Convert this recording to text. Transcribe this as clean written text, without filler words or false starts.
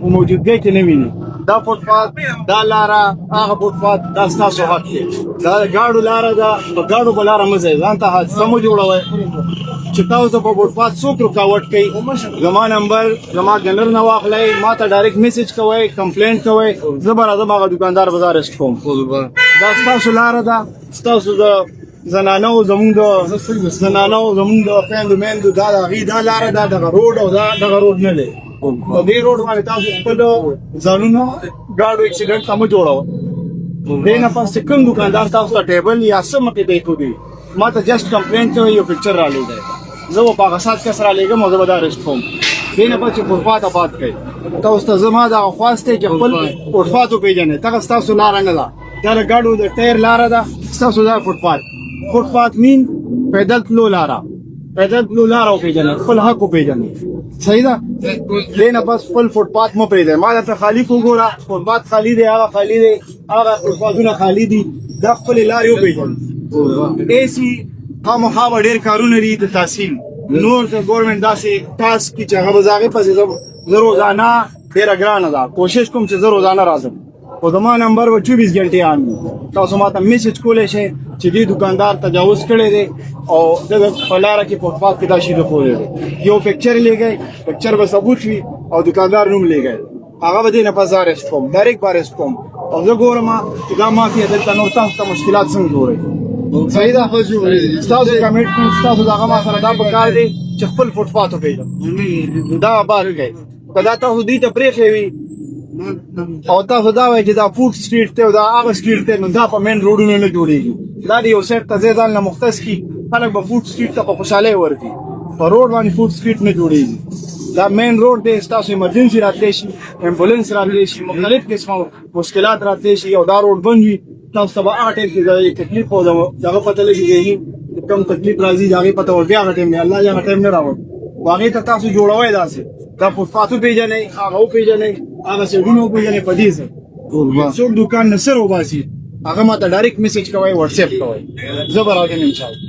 په موجودګۍ کې نه ویني. دا فوټپاث دا لاره هغه فوټپاث دا ستاسو حق دی. دا د ګاډو لاره ده، په ګاډو په لاره مه ځئ، ځان ته حادثه مه جوړوئ. چې تاسو په فوټپاث څوک رکاوټ کوي، زما نمبر زما ګنر نه واخلئ، ما ته ډایرکټ میسج کوئ، کمپلینټ کوئ، زه به راځم هغه دوکاندار به زه ارسټ کوم. دا ستاسو لاره ده، ستاسو د زنانو زمونږ د خویندو میندو دا د هغې دا لاره ده، دغه روډ او دغه روډ نه دی. په دې روډ باندې تاسو خپل ځانونه ګاډو اکسیډنټ ته مه جوړوئ. دې نه پس چې کوم دوکاندار تاسو ته ټیبل یا څه مخې ته ایښودي، ما ته جسټ کمپلینټ کوئ، یو پکچر رالیږئ، زه به په هغه ساعت کس رالیږم او زه به دا ارسټ کوم. دې نه پس چې فوټپاث آباد کړئ، تاسو ته زما دغه خواست دی چې خپل فوټپاث وپېژنئ. دغه ستاسو لاره نه ده، دا د ګاډو د ټایر لاره ده، ستاسو دا فوټپاث. فوټپاث مین پیدل تلو لاره، پیدل تلو لاره وپېژنئ، خپل حق وپېژنئ. صحیح ده؟ دې نه بس خپل فوټپاث مه پرېږدئ. ما درته خالي وګوره، فوټپاث خالي دی، هغه خالي دی، هغه فوټپاثونه خالي دي. دا خپلې لارې وپېژنئ. ایسي خامخا به ډېر کارونه دي د تحصیل، نور د ګورمنټ داسې ټاسک کي چې هغه به زه هغې پسې زه روزانه ډېره ګرانه ده، کوشش کوم چې زه روزانه راځم. خو زما نمبر به 24 ګنټې آن وي. تاسو ما ته میسج کولی شئ چې دې دوکاندار تجاوز کړی دی او دغه په لاره کې فوټپاث کې دا شي راښودی دی. یو پکچر لیږئ، پکچر به ثبوت وي او دوکاندار نوم لیږئ، هغه به دې نه پس زه ارسټ کوم، ډایرکټ به ارسټ کوم. او زه ګورم چې دا مافیا دلته نور تاسو ته مشکلات څنګه جوړوي. صحیح ده؟ ستاسو کمیټمنټ ستاسو دغه ما سره دا پکار دی چې خپل فوټپاث وپېژنئ، دا آباد کړئ. که دا تاسو دوی ته پرېښی وي او تاسو دا وایئ چې دا فوډ سټریټ دی او دا هغه سټریټ دی، نو دا په مین روډونو نه جوړېږي. دا د یو سایډ ته ځای ځان له مختص کړي، خلک به فوډ سټریټ ته په خوشحالۍ ورځي. په روډ باندې فوډ سټریټ نه جوړېږي. دا مین روډ دی، ستاسو ایمرجنسي راتلی شي، امبولانس راتلی شي، مختلف قسمه مشکلات راتلی شي او دا روډ بند وي، تاسو ته به هغه ټایم کې تکلیف او دغه پته لګېږي کم تکلیف راځي، د هغې پته وربیا هغه ټایم دی، الله یې هغه ټایم نه راوړي. خو هغې ته تاسو جوړوئ داسې، دا فوټپاث وپېژنئ، هغه وپېژنئ، هغه سایډونه وپېژنئ. په دې ځای څوک دوکان نه سر وباسي، هغه ما ته ډایرکټ میسج کوئ، واټساپ کوئ، زه به راځم انشاءالله.